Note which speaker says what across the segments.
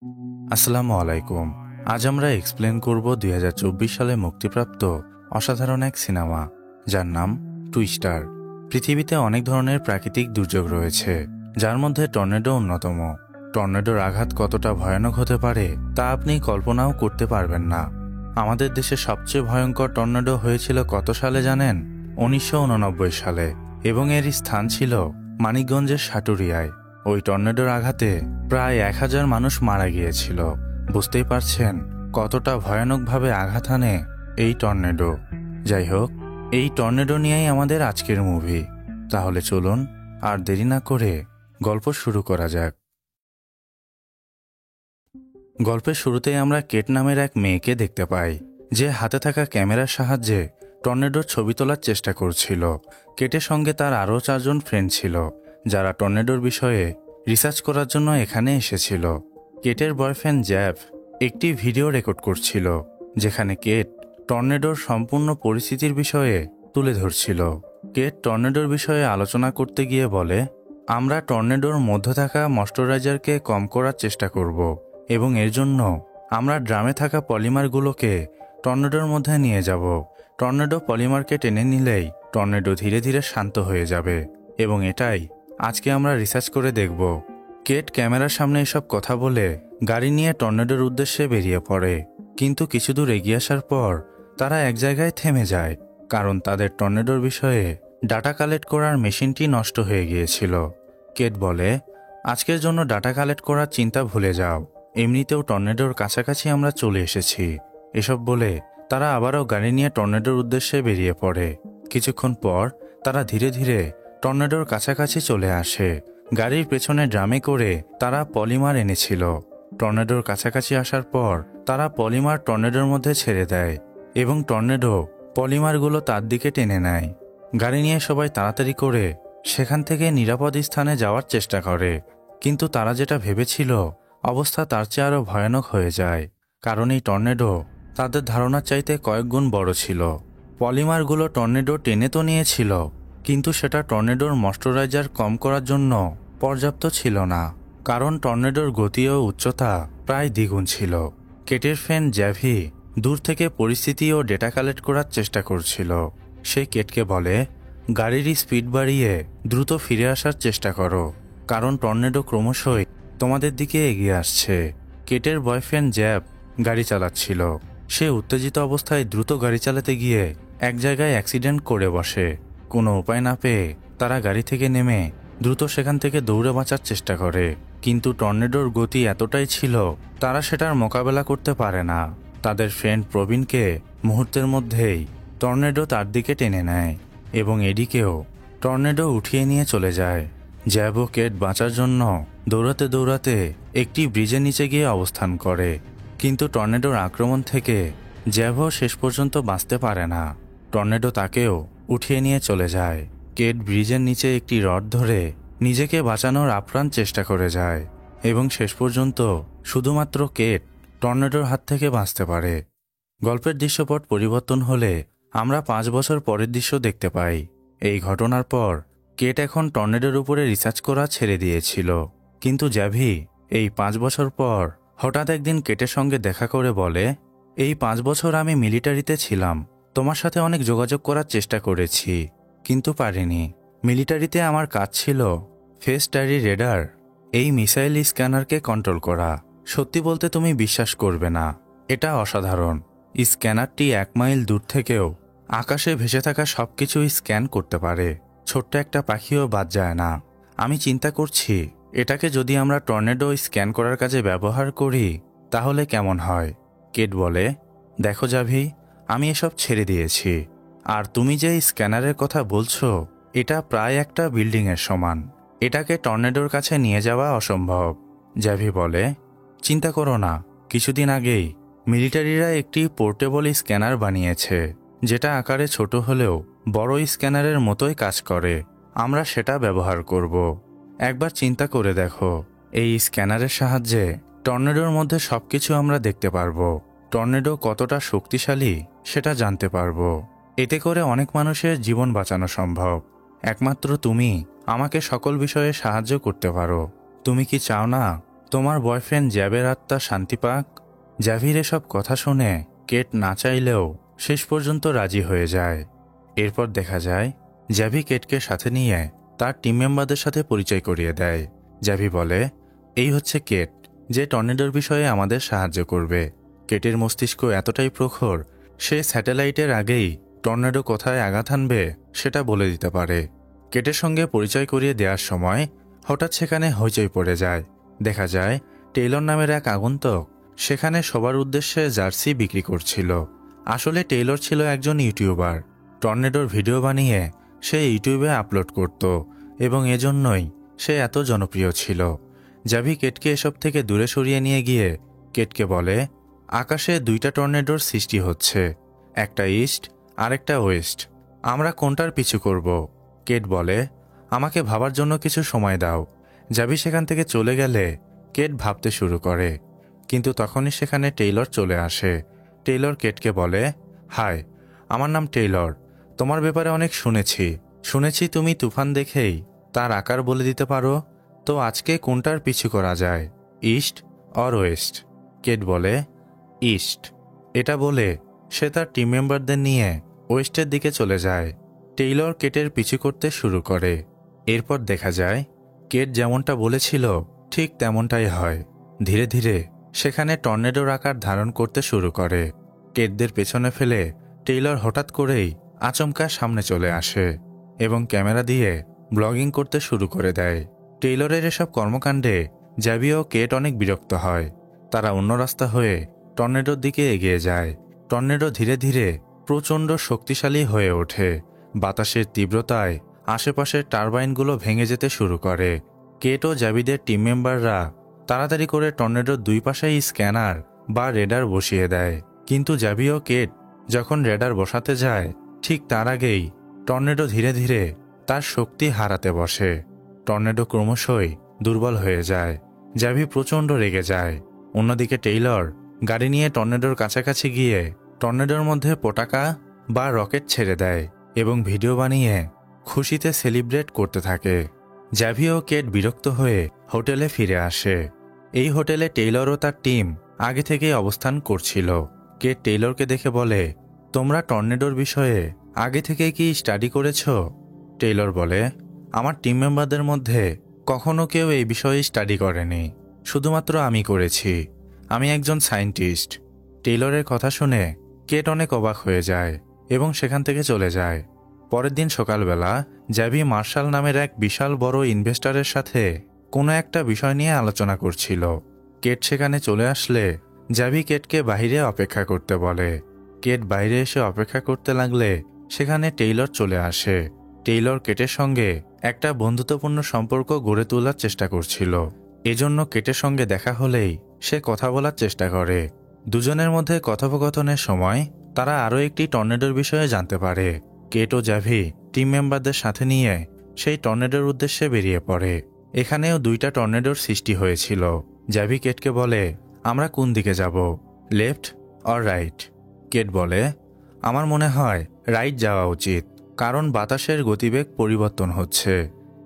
Speaker 1: আসসালামু আলাইকুম। আজ আমরা এক্সপ্লেন করব ২০২৪ সালে মুক্তিপ্রাপ্ত অসাধারণ এক সিনেমা, যার নাম টুইস্টার। পৃথিবীতে অনেক ধরনের প্রাকৃতিক দুর্যোগ রয়েছে, যার মধ্যে টর্নেডো অন্যতম। টর্নেডোর আঘাত কতটা ভয়ানক হতে পারে তা আপনি কল্পনাও করতে পারবেন না। আমাদের দেশে সবচেয়ে ভয়ঙ্কর টর্নেডো হয়েছিল কত সালে জানেন? ১৯৮৯ সালে, এবং এর স্থান ছিল মানিকগঞ্জের সাটুরিয়ায়। ওই টর্নেডোর আঘাতে প্রায় ১,০০০ মানুষ মারা গিয়েছিল। বুঝতেই পারছেন কতটা ভয়ানকভাবে আঘাত হানে এই টর্নেডো। যাই হোক, এই টর্নেডো নিয়েই আমাদের আজকের মুভি। তাহলে চলুন আর দেরি না করে গল্প শুরু করা যাক। গল্পের শুরুতেই আমরা কেট নামের এক মেয়েকে দেখতে পাই, যে হাতে থাকা ক্যামেরার সাহায্যে টর্নেডোর ছবি তোলার চেষ্টা করছিল। কেটের সঙ্গে তার আরও 4জন ফ্রেন্ড ছিল, যারা টর্নেডোর বিষয়ে রিসার্চ করার জন্য এখানে এসেছিল। কেটের বয়ফ্রেন্ড জ্যাভ একটি ভিডিও রেকর্ড করছিল, যেখানে কেট টর্নেডোর সম্পূর্ণ পরিস্থিতির বিষয়ে তুলে ধরছিল। কেট টর্নেডোর বিষয়ে আলোচনা করতে গিয়ে বলে, আমরা টর্নেডোর মধ্যে থাকা ময়েশ্চারাইজারকে কম করার চেষ্টা করব, এবং এর জন্য আমরা ড্রামে থাকা পলিমারগুলোকে টর্নেডোর মধ্যে নিয়ে যাব। টর্নেডো পলিমারকে টেনে নিলেই টর্নেডো ধীরে ধীরে শান্ত হয়ে যাবে, এবং এটাই আজকে আমরা রিসার্চ করে দেখব। কেট ক্যামেরার সামনে এসব কথা বলে গাড়ি নিয়ে টর্নেডোর উদ্দেশ্যে বেরিয়ে পড়ে। কিন্তু কিছু দূর এগিয়ে আসার পর তারা এক জায়গায় থেমে যায়, কারণ তাদের টর্নেডোর বিষয়ে ডাটা কালেক্ট করার মেশিনটি নষ্ট হয়ে গিয়েছিল। কেট বলে, আজকের জন্য ডাটা কালেক্ট করার চিন্তা ভুলে যাও, এমনিতেও টর্নেডোর কাছাকাছি আমরা চলে এসেছি। এসব বলে তারা আবারও গাড়ি নিয়ে টর্নেডোর উদ্দেশ্যে বেরিয়ে পড়ে। কিছুক্ষণ পর তারা ধীরে ধীরে টর্নেডোর কাছাকাছি চলে আসে। গাড়ির পেছনে ড্রামে করে তারা পলিমার এনেছিল। টর্নেডোর কাছাকাছি আসার পর তারা পলিমার টর্নেডোর মধ্যে ছেড়ে দেয়, এবং টর্নেডো পলিমারগুলো তার দিকে টেনে নেয়। গাড়ি নিয়ে সবাই তাড়াতাড়ি করে সেখান থেকে নিরাপদ স্থানে যাওয়ার চেষ্টা করে, কিন্তু তারা যেটা ভেবেছিল অবস্থা তার চেয়ে আরও ভয়ানক হয়ে যায়, কারণ এই টর্নেডো তাদের ধারণার চাইতে কয়েক গুণ বড় ছিল। পলিমারগুলো টর্নেডো টেনে তো নিয়েছিল, কিন্তু সেটা টর্নেডোর ময়েশ্চারাইজার কম করার জন্য পর্যাপ্ত ছিল না, কারণ টর্নেডোর গতি ও উচ্চতা প্রায় দ্বিগুণ ছিল। কেটের ফ্রেন্ড জ্যাভি দূর থেকে পরিস্থিতি ও ডেটা কালেক্ট করার চেষ্টা করছিল। সে কেটকে বলে, গাড়ির স্পিড বাড়িয়ে দ্রুত ফিরে আসার চেষ্টা করো, কারণ টর্নেডো ক্রমশই তোমাদের দিকে এগিয়ে আসছে। কেটের বয়ফ্রেন্ড জ্যাব গাড়ি চালাচ্ছিল। সে উত্তেজিত অবস্থায় দ্রুত গাড়ি চালাতে গিয়ে এক জায়গায় অ্যাক্সিডেন্ট করে বসে। কোনো উপায় না পেয়ে তারা গাড়ি থেকে নেমে দ্রুত সেখান থেকে দৌড়ে বাঁচার চেষ্টা করে, কিন্তু টর্নেডোর গতি এতটাই ছিল তারা সেটার মোকাবেলা করতে পারে না। তাদের ফ্রেন্ড প্রবীণকে মুহূর্তের মধ্যেই টর্নেডো তার দিকে টেনে নেয়, এবং এডিকেও টর্নেডো উঠিয়ে নিয়ে চলে যায়। জ্যাব ও কেট বাঁচার জন্য দৌড়াতে দৌড়াতে একটি ব্রিজের নিচে গিয়ে অবস্থান করে, কিন্তু টর্নেডোর আক্রমণ থেকে জ্যাভও শেষ পর্যন্ত বাঁচতে পারে না। টর্নেডো তাকেও উঠিয়ে নিয়ে চলে যায়। কেট ব্রিজের নিচে একটি রড ধরে নিজেকে বাঁচানোর আপ্রাণ চেষ্টা করে যায়, এবং শেষ পর্যন্ত শুধুমাত্র কেট টর্নেডোর হাত থেকে বাঁচতে পারে। গল্পের দৃশ্যপট পরিবর্তন হলে আমরা 5 বছর পরের দৃশ্য দেখতে পাই। এই ঘটনার পর কেট এখন টর্নেডোর উপরে রিসার্চ করা ছেড়ে দিয়েছিল, কিন্তু জ্যাভি এই 5 বছর পর হঠাৎ একদিন কেটের সঙ্গে দেখা করে বলে, এই 5 বছর আমি মিলিটারিতে ছিলাম, তোমার সাথে অনেক যোগাযোগ করার চেষ্টা করেছি, কিন্তু পারিনি। মিলিটারিতে আমার কাজ ছিল ফেস ডায়েরি রেডার, এই মিসাইল স্ক্যানারকে কন্ট্রোল করা। সত্যি বলতে তুমি বিশ্বাস করবে না, এটা অসাধারণ। স্ক্যানারটি 1 মাইল দূর থেকেও আকাশে ভেসে থাকা সব কিছু স্ক্যান করতে পারে, ছোট্ট একটা পাখিও বাদ যায় না। আমি চিন্তা করছি এটাকে যদি আমরা টর্নেডো স্ক্যান করার কাজে ব্যবহার করি তাহলে কেমন হয়। কেট বলে, দেখো জাভি, আমি এসব ছেড়ে দিয়েছি, আর তুমি যে স্ক্যানারের কথা বলছো এটা প্রায় একটা বিল্ডিংয়ের সমান, এটাকে টর্নেডোর কাছে নিয়ে যাওয়া অসম্ভব। জাভি বলে, চিন্তা করো না, কিছুদিন আগেই মিলিটারিরা একটি পোর্টেবল স্ক্যানার বানিয়েছে, যেটা আকারে ছোট হলেও বড় স্ক্যানারের মতোই কাজ করে, আমরা সেটা ব্যবহার করব। একবার চিন্তা করে দেখো, এই স্ক্যানারের সাহায্যে টর্নেডোর মধ্যে সবকিছু আমরা দেখতে পারবো, টর্নেডো কতটা শক্তিশালী সেটা জানতে পারবো। এতে করে অনেক মানুষের জীবন বাঁচানো সম্ভব। একমাত্র তুমি আমাকে সকল বিষয়ে সাহায্য করতে পারো। তুমি কি চাও না তোমার বয়ফ্রেন্ড জ্যাবের আত্মা শান্তি পাক। জ্যাভির এসব কথা শুনে কেট না চাইলেও শেষ পর্যন্ত রাজি হয়ে যায়। এরপর দেখা যায় জ্যাভি কেটকে সাথে নিয়ে তার টিম মেম্বারদের সাথে পরিচয় করিয়ে দেয়। জ্যাভি বলে, এই হচ্ছে কেট, যে টর্নেডোর বিষয়ে আমাদের সাহায্য করবে। কেটের মস্তিষ্ক এতটাই প্রখর, সে স্যাটেলাইটের আগেই টর্নেডো কোথায় আঘাত হানবে সেটা বলে দিতে পারে। কেটের সঙ্গে পরিচয় করিয়ে দেওয়ার সময় হঠাৎ সেখানে হইচই পড়ে যায়। দেখা যায় টেইলর নামের এক আগন্তুক সেখানে সবার উদ্দেশ্যে জার্সি বিক্রি করছিল। আসলে টেইলর ছিল একজন ইউটিউবার। টর্নেডোর ভিডিও বানিয়ে সে ইউটিউবে আপলোড করত এবং এজন্যই সে এত জনপ্রিয় ছিল। জ্যাভি কেটকে এসব থেকে দূরে সরিয়ে নিয়ে গিয়ে কেটকে বলে, আকাশে দুইটা টর্নেডোর সৃষ্টি হচ্ছে, একটা ইস্ট আর একটা ওয়েস্ট। আমরা কোনটার পিছু করব? কেট বলে, আমাকে ভাবার জন্য কিছু সময় দাও। জ্যাভি সেখান থেকে চলে গেলে কেট ভাবতে শুরু করে, কিন্তু তখনই সেখানে টেইলর চলে আসে। টেইলর কেটকে বলে, হাই, আমার নাম টেইলর। তোমার ব্যাপারে অনেক শুনেছি তুমি তুফান দেখেই তার আকার বলে দিতে পারো। তো আজকে কোনটার পিছু করা যায়, ইস্ট অর ওয়েস্ট? কেট বলে, ইস্ট। এটা বলে সে তার টিম মেম্বারদের নিয়ে ওয়েস্টের দিকে চলে যায়। টেইলর কেটের পিছু করতে শুরু করে। এরপর দেখা যায় কেট যেমনটা বলেছিল ঠিক তেমনটাই হয়। ধীরে ধীরে সেখানে টর্নেডোর আকার ধারণ করতে শুরু করে। কেটদের পেছনে ফেলে টেইলর হঠাৎ করেই আচমকা সামনে চলে আসে এবং ক্যামেরা দিয়ে ব্লগিং করতে শুরু করে দেয়। টেইলরের এসব কর্মকাণ্ডে জ্যাভি ও কেট অনেক বিরক্ত হয়। তারা অন্য রাস্তা হয়ে টর্নেডোর দিকে এগিয়ে যায়। টর্নেডো ধীরে ধীরে প্রচণ্ড শক্তিশালী হয়ে ওঠে। বাতাসের তীব্রতায় আশেপাশের টারবাইনগুলো ভেঙে যেতে শুরু করে। কেট ও জ্যাভিদের টিম মেম্বাররা তাড়াতাড়ি করে টর্নেডোর দুই পাশেই স্ক্যানার বা রেডার বসিয়ে দেয়। কিন্তু জ্যাভি ও কেট যখন রেডার বসাতে যায় ঠিক তার আগেই টর্নেডো ধীরে ধীরে তার শক্তি হারাতে বসে। টর্নেডো ক্রমশই দুর্বল হয়ে যায়। জ্যাভি প্রচণ্ড রেগে যায়। অন্যদিকে টেইলর গাড়ি নিয়ে টর্নেডোর কাছাকাছি গিয়ে টর্নেডোর মধ্যে পটাকা বা রকেট ছেড়ে দেয় এবং ভিডিও বানিয়ে খুশিতে সেলিব্রেট করতে থাকে। জ্যাভি ও কেট বিরক্ত হয়ে হোটেলে ফিরে আসে। এই হোটেলে টেইলর ও তার টিম আগে থেকেই অবস্থান করছিল। কেট টেইলরকে দেখে বলে, তোমরা টর্নেডোর বিষয়ে আগে থেকে কি স্টাডি করেছ? টেইলর বলে, আমার টিম মেম্বারদের মধ্যে কখনো কেউ এই বিষয়ে স্টাডি করেনি, শুধুমাত্র আমি করেছি। আমি একজন সায়েন্টিস্ট। টেইলরের কথা শুনে কেট অনেক অবাক হয়ে যায় এবং সেখান থেকে চলে যায়। পরের দিন সকালবেলা জ্যাভি মার্শাল নামের এক বিশাল বড় ইনভেস্টরের সাথে কোনো একটা বিষয় নিয়ে আলোচনা করছিল। কেট সেখানে চলে আসলে জ্যাভি কেটকে বাইরে অপেক্ষা করতে বলে। কেট বাইরে এসে অপেক্ষা করতে লাগলে সেখানে টেইলর চলে আসে। টেইলর কেটের সঙ্গে একটা বন্ধুত্বপূর্ণ সম্পর্ক গড়ে তোলার চেষ্টা করছিল। এজন্য কেটের সঙ্গে দেখা হলেই সে কথা বলার চেষ্টা করে। দুজনের মধ্যে কথোপকথনের সময় তারা আরও একটি টর্নেডোর বিষয়ে জানতে পারে। কেট ও জ্যাভি টিম মেম্বারদের সাথে নিয়ে সেই টর্নেডোর উদ্দেশ্যে বেরিয়ে পড়ে। এখানেও দুইটা টর্নেডোর সৃষ্টি হয়েছিল। জ্যাভি কেটকে বলে, আমরা কোন দিকে যাব, লেফট অর রাইট? কেট বলে, আমার মনে হয় রাইট যাওয়া উচিত, কারণ বাতাসের গতিবেগ পরিবর্তন হচ্ছে।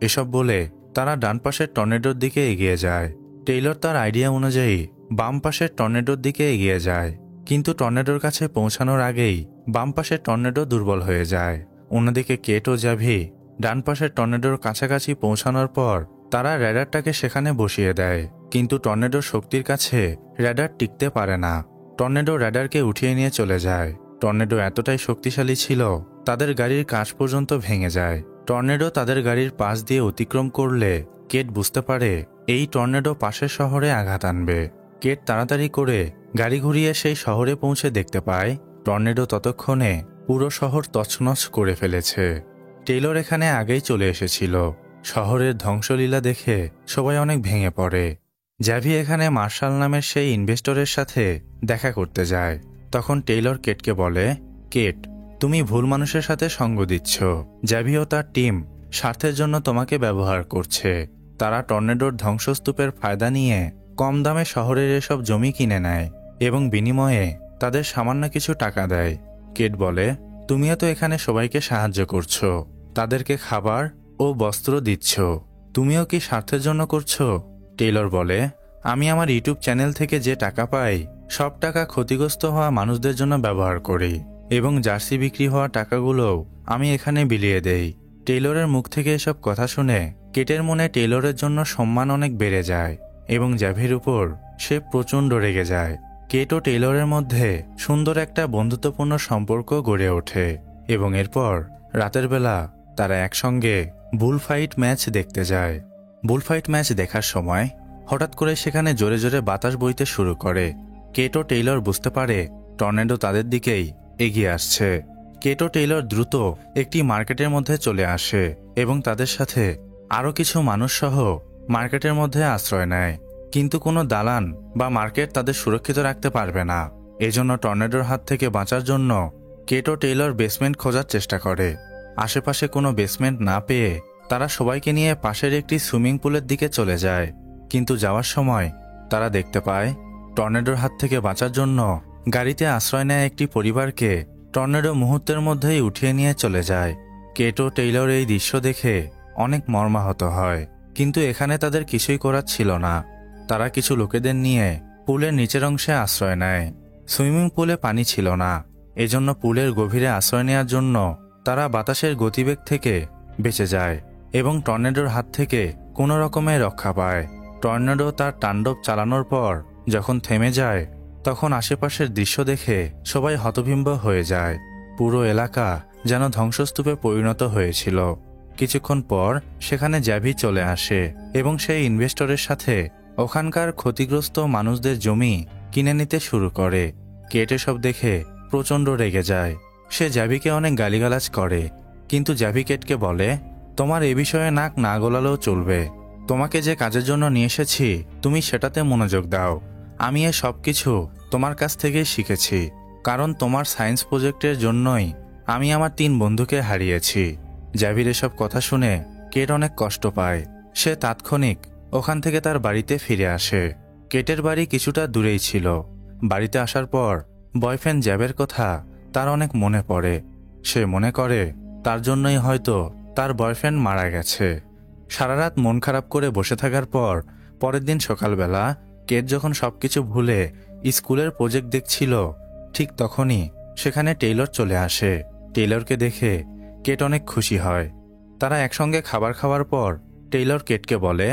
Speaker 1: এসব বলে তারা ডান পাশের টর্নেডোর দিকে এগিয়ে যায়। টেইলর তার আইডিয়া অনুযায়ী বাম পাশের টর্নেডোর দিকে এগিয়ে যায়, কিন্তু টর্নেডোর কাছে পৌঁছানোর আগেই বাম পাশের টর্নেডো দুর্বল হয়ে যায়। অন্যদিকে কেট ও জ্যাভি ডান পাশের টর্নেডোর কাছাকাছি পৌঁছানোর পর তারা র্যাডারটাকে সেখানে বসিয়ে দেয়, কিন্তু টর্নেডোর শক্তির কাছে র্যাডার টিকতে পারে না। টর্নেডো র্যাডারকে উঠিয়ে নিয়ে চলে যায়। টর্নেডো এতটাই শক্তিশালী ছিল তাদের গাড়ির কাঁচ পর্যন্ত ভেঙে যায়। টর্নেডো তাদের গাড়ির পাশ দিয়ে অতিক্রম করলে কেট বুঝতে পারে এই টর্নেডো পাশের শহরে আঘাত আনবে। কেট তাড়াতাড়ি করে গাড়ি ঘুরিয়ে সেই শহরে পৌঁছে দেখতে পায় টর্নেডো ততক্ষণে পুরো শহর তছনছ করে ফেলেছে। টেইলর এখানে আগেই চলে এসেছিল। শহরের ধ্বংসলীলা দেখে সবাই অনেক ভেঙে পড়ে। জ্যাভি এখানে মার্শাল নামের সেই ইনভেস্টরের সাথে দেখা করতে যায়। তখন টেইলর কেটকে বলে, কেট, তুমি ভুল মানুষের সাথে সঙ্গ দিচ্ছ। জ্যাভি ও তার টিম স্বার্থের জন্য তোমাকে ব্যবহার করছে। তারা টর্নেডোর ধ্বংসস্তূপের ফায়দা নিয়ে কম দামে শহরের এসব জমি কিনে নেয় এবং বিনিময়ে তাদের সামান্য কিছু টাকা দেয়। কেট বলে, তুমিও তো এখানে সবাইকে সাহায্য করছো, তাদেরকে খাবার ও বস্ত্র দিচ্ছ, তুমিও কি স্বার্থের জন্য করছো? টেইলর বলে, আমি আমার ইউটিউব চ্যানেল থেকে যে টাকা পাই সব টাকা ক্ষতিগ্রস্ত হওয়া মানুষদের জন্য ব্যবহার করি এবং জার্সি বিক্রি হওয়া টাকাগুলোও আমি এখানে বিলিয়ে দেই। টেইলরের মুখ থেকে এসব কথা শুনে কেটের মনে টেইলরের জন্য সম্মান অনেক বেড়ে যায় এবং জ্যাভির উপর সে প্রচণ্ড রেগে যায়। কেট ও টেইলরের মধ্যে সুন্দর একটা বন্ধুত্বপূর্ণ সম্পর্ক গড়ে ওঠে এবং এরপর রাতের বেলা তারা একসঙ্গে বুলফাইট ম্যাচ দেখতে যায়। বুলফাইট ম্যাচ দেখার সময় হঠাৎ করে সেখানে জোরে জোরে বাতাস বইতে শুরু করে। কেট ও টেইলর বুঝতে পারে টর্নেডো তাদের দিকেই এগিয়ে আসছে। কেট ও টেইলর দ্রুত একটি মার্কেটের মধ্যে চলে আসে এবং তাদের সাথে আরও কিছু মানুষ সহ মার্কেটের মধ্যে আশ্রয় নেয়। কিন্তু কোনো দালান বা মার্কেট তাদের সুরক্ষিত রাখতে পারবে না। এজন্য টর্নেডোর হাত থেকে বাঁচার জন্য কেট ও টেইলর বেসমেন্ট খোঁজার চেষ্টা করে। আশেপাশে কোনো বেসমেন্ট না পেয়ে তারা সবাইকে নিয়ে পাশের একটি সুইমিং পুলের দিকে চলে যায়। কিন্তু যাওয়ার সময় তারা দেখতে পায় টর্নেডোর হাত থেকে বাঁচার জন্য গাড়িতে আশ্রয় নেয় একটি পরিবারকে টর্নেডো মুহূর্তের মধ্যেই উঠিয়ে নিয়ে চলে যায়। কেট ও টেইলর এই দৃশ্য দেখে অনেক মর্মাহত হয়, কিন্তু এখানে তাদের কিছুই করার ছিল না। তারা কিছু লোকেদের নিয়ে পুলের নিচের অংশে আশ্রয় নেয়। সুইমিং পুলে পানি ছিল না, এজন্য পুলের গভীরে আশ্রয় নেওয়ার জন্য তারা বাতাসের গতিবেগ থেকে বেঁচে যায় এবং টর্নেডোর হাত থেকে কোনো রকমে রক্ষা পায়। টর্নেডো তার তাণ্ডব চালানোর পর যখন থেমে যায় তখন আশেপাশের দৃশ্য দেখে সবাই হতভম্ব হয়ে যায়। পুরো এলাকা যেন ধ্বংসস্তূপে পরিণত হয়েছিল। কিছুক্ষণ পর সেখানে জ্যাভি চলে আসে এবং সেই ইনভেস্টরের সাথে ওখানকার ক্ষতিগ্রস্ত মানুষদের জমি কিনে নিতে শুরু করে। কেট এসব দেখে প্রচণ্ড রেগে যায়। সে জ্যাভিকে অনেক গালিগালাজ করে, কিন্তু জ্যাভি কেটকে বলে, তোমার এ বিষয়ে নাক না গলালেও চলবে। তোমাকে যে কাজের জন্য নিয়ে এসেছি তুমি সেটাতে মনোযোগ দাও। আমি এ সব কিছু তোমার কাছ থেকেই শিখেছি, কারণ তোমার সায়েন্স প্রজেক্টের জন্যই আমি আমার 3 বন্ধুকে হারিয়েছি। জ্যাভির এসব কথা শুনে কেট অনেক কষ্ট পায়। সে তাৎক্ষণিক ওখান থেকে তার বাড়িতে ফিরে আসে। কেটের বাড়ি কিছুটা দূরেই ছিল। বাড়িতে আসার পর বয়ফ্রেন্ড জ্যাবের কথা তার অনেক মনে পড়ে। সে মনে করে তার জন্যই হয়তো তার বয়ফ্রেন্ড মারা গেছে। সারা রাত মন খারাপ করে বসে থাকার পর পরের দিন সকালবেলা কেট যখন সবকিছু ভুলে স্কুলের প্রজেক্ট দেখছিল, ঠিক তখনই সেখানে টেইলর চলে আসে। টেইলরকে দেখে কেট অনেক খুশি হয়। তারা একসঙ্গে খাবার খাওয়ার পর টেইলর কেটকে বলে,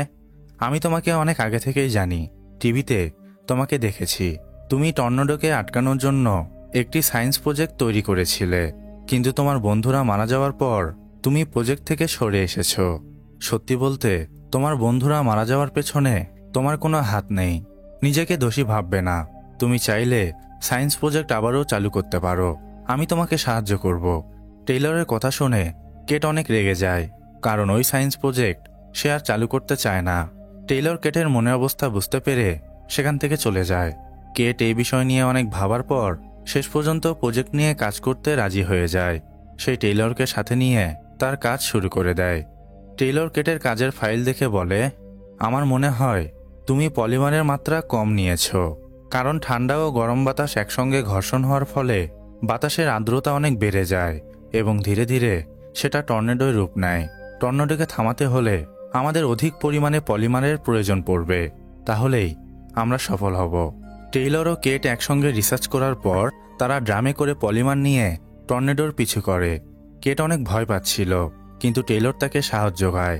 Speaker 1: আমি তোমাকে অনেক আগে থেকেই জানি, টিভিতে তোমাকে দেখেছি। তুমি টর্নেডোকে আটকানোর জন্য একটি সায়েন্স প্রজেক্ট তৈরি করেছিলে, কিন্তু তোমার বন্ধুরা মারা যাওয়ার পর তুমি প্রজেক্ট থেকে সরে এসেছো। সত্যি বলতে তোমার বন্ধুরা মারা যাওয়ার পেছনে তোমার কোনো হাত নেই। নিজেকে দোষী ভাববে না। তুমি চাইলে সায়েন্স প্রজেক্ট আবারও চালু করতে পারো। আমি তোমাকে সাহায্য করব। টেইলরের কথা শুনে কেট অনেক রেগে যায়, কারণ ওই সায়েন্স প্রজেক্ট সে আর চালু করতে চায় না। টেইলর কেটের মনের অবস্থা বুঝতে পেরে সেখান থেকে চলে যায়। কেট এই বিষয় নিয়ে অনেক ভাবার পর শেষ পর্যন্ত প্রজেক্ট নিয়ে কাজ করতে রাজি হয়ে যায়। সেই টেইলরকে সাথে নিয়ে তার কাজ শুরু করে দেয়। টেইলর কেটের কাজের ফাইল দেখে বলে, আমার মনে হয় তুমি পলিমারের মাত্রা কম নিয়েছো, কারণ ঠান্ডা ও গরম বাতাস একসঙ্গে ঘর্ষণ হওয়ার ফলে বাতাসের আর্দ্রতা অনেক বেড়ে যায় এবং ধীরে ধীরে সেটা টর্নেডোয় রূপ নেয়। টর্নেডোকে থামাতে হলে আমাদের অধিক পরিমাণে পলিমারের প্রয়োজন পড়বে, তাহলেই আমরা সফল হব। টেইলর ও কেট একসঙ্গে রিসার্চ করার পর তারা ড্রামে করে পলিমার নিয়ে টর্নেডোর পিছু করে। কেট অনেক ভয় পাচ্ছিল, কিন্তু টেইলর তাকে সাহায্য করে।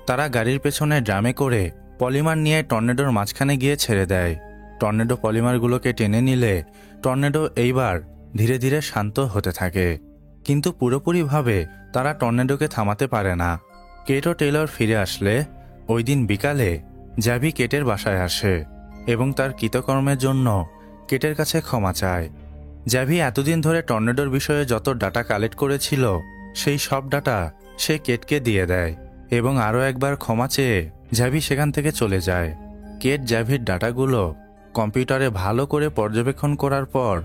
Speaker 1: তারা গাড়ির পেছনে ড্রামে করে পলিমার নিয়ে টর্নেডোর মাঝখানে গিয়ে ছেড়ে দেয়। টর্নেডো পলিমারগুলোকে টেনে নিলে টর্নেডো এইবার ধীরে ধীরে শান্ত হতে থাকে, কিন্তু পুরোপুরিভাবে তারা টর্নেডোকে থামাতে পারে না। কেট ও টেইলর ফিরে আসলে ওই দিন বিকালে জ্যাভি কেটের বাসায় আসে এবং তার কৃতকর্মের জন্য কেটের কাছে ক্ষমা চায়। জ্যাভি এতদিন ধরে টর্নেডোর বিষয়ে যত ডাটা কালেক্ট করেছিল সেই সব ডাটা সে কেটকে দিয়ে দেয় এবং আরও একবার ক্ষমা চেয়ে জ্যাভি সেখান থেকে চলে যায়। কেট জ্যাভির ডাটাগুলো কম্পিউটারে ভালো করে পর্যবেক্ষণ করার পর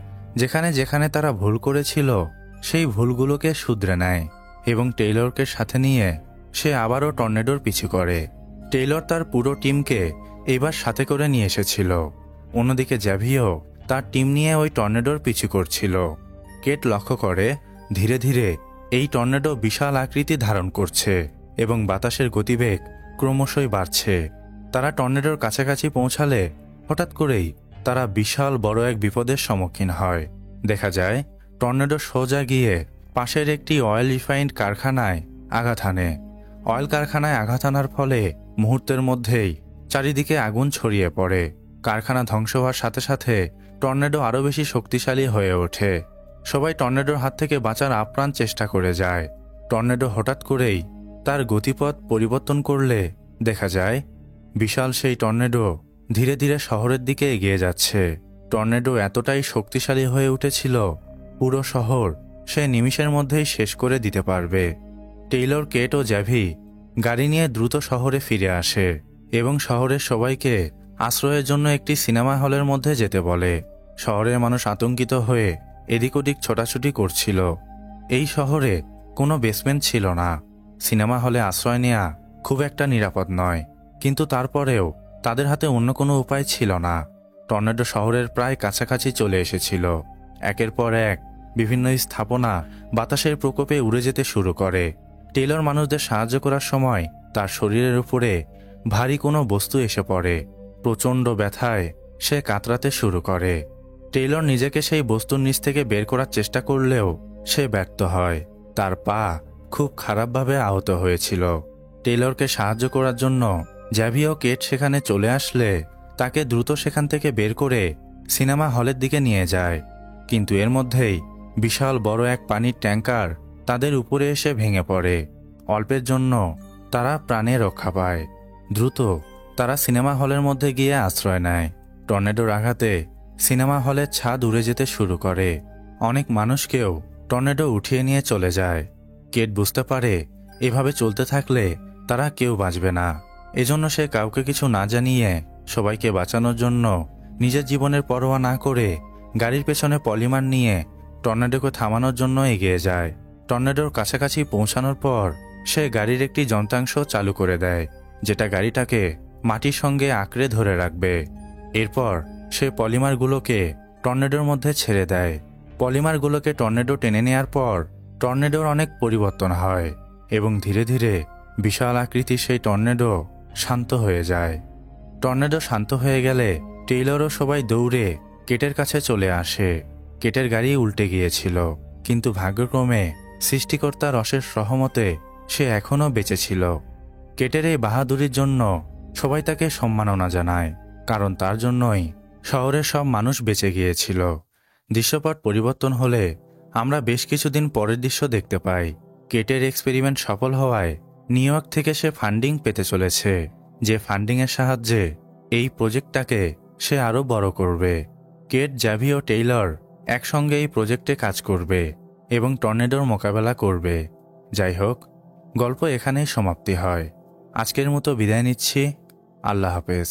Speaker 1: যেখানে যেখানে তারা ভুল করেছিল সেই ভুলগুলোকে শুধরে নেয় এবং টেইলরকে সাথে নিয়ে সে আবারও টর্নেডোর পিছু করে। টেইলর তার পুরো টিমকে এবার সাথে করে নিয়ে এসেছিল। অন্যদিকে জ্যাভিও তার টিম নিয়ে ওই টর্নেডোর পিছু করছিল। কেট লক্ষ্য করে ধীরে ধীরে এই টর্নেডো বিশাল আকৃতি ধারণ করছে এবং বাতাসের গতিবেগ ক্রমশই বাড়ছে। তারা টর্নেডোর কাছাকাছি পৌঁছালে হঠাৎ করেই তারা বিশাল বড় এক বিপদের সম্মুখীন হয়। দেখা যায় টর্নেডো সোজা গিয়ে পাশের একটি অয়েল রিফাইন্ড কারখানায় আঘাত হানে। অয়েল কারখানায় আঘাত হানার ফলে মুহূর্তের মধ্যেই চারিদিকে আগুন ছড়িয়ে পড়ে। কারখানা ধ্বংস হওয়ার সাথে সাথে টর্নেডো আরও বেশি শক্তিশালী হয়ে ওঠে। সবাই টর্নেডোর হাত থেকে বাঁচার আপ্রাণ চেষ্টা করে যায়। টর্নেডো হঠাৎ করেই তার গতিপথ পরিবর্তন করলে দেখা যায় বিশাল সেই টর্নেডো ধীরে ধীরে শহরের দিকে এগিয়ে যাচ্ছে। টর্নেডো এতটাই শক্তিশালী হয়ে উঠেছিল পুরো শহর সে নিমিষের মধ্যেই শেষ করে দিতে পারবে। টেইলর, কেট ও জ্যাভি গাড়ি নিয়ে দ্রুত শহরে ফিরে আসে এবং শহরের সবাইকে আশ্রয়ের জন্য একটি সিনেমা হলের মধ্যে যেতে বলে। শহরের মানুষ আতঙ্কিত হয়ে এদিক ওদিক ছোটাছুটি করছিল। এই শহরে কোনো বেসমেন্ট ছিল না। সিনেমা হলে আশ্রয় নেওয়া খুব একটা নিরাপদ নয়, কিন্তু তারপরেও তাদের হাতে অন্য কোনো উপায় ছিল না। টর্নেডো শহরের প্রায় কাছাকাছি চলে এসেছিল। একের পর এক বিভিন্ন স্থাপনা বাতাসের প্রকোপে উড়ে যেতে শুরু করে। টেইলর মানুষদের সাহায্য করার সময় তার শরীরের উপরে ভারী কোনো বস্তু এসে পড়ে। প্রচণ্ড ব্যথায় সে কাতরাতে শুরু করে। টেইলর নিজেকে সেই বস্তুর নিচ থেকে বের করার চেষ্টা করলেও সে ব্যর্থ হয়। তার পা খুব খারাপভাবে আহত হয়েছিল। টেইলরকে সাহায্য করার জন্য জ্যাভি ও কেট সেখানে চলে আসলে তাকে দ্রুত সেখান থেকে বের করে সিনেমা হলের দিকে নিয়ে যায়। কিন্তু এর মধ্যেই বিশাল বড় এক পানির ট্যাঙ্কার তাদের উপরে এসে ভেঙে পড়ে। অল্পের জন্য তারা প্রাণে রক্ষা পায়। দ্রুত তারা সিনেমা হলের মধ্যে গিয়ে আশ্রয় নেয়। টর্নেডোর আঘাতে সিনেমা হলের ছাদ উড়ে যেতে শুরু করে। অনেক মানুষকেও টর্নেডো উঠিয়ে নিয়ে চলে যায়। কেট বুঝতে পারে এভাবে চলতে থাকলে তারা কেউ বাঁচবে না। এজন্য সে কাউকে কিছু না জানিয়ে সবাইকে বাঁচানোর জন্য নিজের জীবনের পরোয়া না করে গাড়ির পেছনে পলিমার নিয়ে টর্নেডোকে থামানোর জন্য এগিয়ে যায়। টর্নেডোর কাছাকাছি পৌঁছানোর পর সে গাড়ির একটি যন্ত্রাংশ চালু করে দেয়, যেটা গাড়িটাকে মাটির সঙ্গে আঁকড়ে ধরে রাখবে। এরপর সে পলিমারগুলোকে টর্নেডোর মধ্যে ছেড়ে দেয়। পলিমারগুলোকে টর্নেডো টেনে নেয়ার পর টর্নেডোর অনেক পরিবর্তন হয় এবং ধীরে ধীরে বিশাল আকৃতির সেই টর্নেডো শান্ত হয়ে যায়। টর্নেডো শান্ত হয়ে গেলে টেইলরও সবাই দৌড়ে কেটের কাছে চলে আসে। কেটের গাড়ি উল্টে গিয়েছিল, কিন্তু ভাগ্যক্রমে সৃষ্টিকর্তার অশেষ রহমতে সে এখনও বেঁচে ছিল। কেটের এই বাহাদুরির জন্য সবাই তাকে সম্মাননা জানায়, কারণ তার জন্যই শহরের সব মানুষ বেঁচে গিয়েছিল। দৃশ্যপট পরিবর্তন হলে আমরা বেশ কিছুদিন পরের দৃশ্য দেখতে পাই। কেটের এক্সপেরিমেন্ট সফল হওয়ায় নিউ ইয়র্ক থেকে সে ফান্ডিং পেতে চলেছে, যে ফান্ডিংয়ের সাহায্যে এই প্রজেক্টটাকে সে আরও বড় করবে। কেট, জ্যাভি ও টেইলর একসঙ্গে এই প্রজেক্টে কাজ করবে এবং টর্নেডোর মোকাবেলা করবে। যাই হোক, গল্প এখানেই সমাপ্তি হয়। আজকের মতো বিদায় নিচ্ছি। আল্লাহ হাফেজ।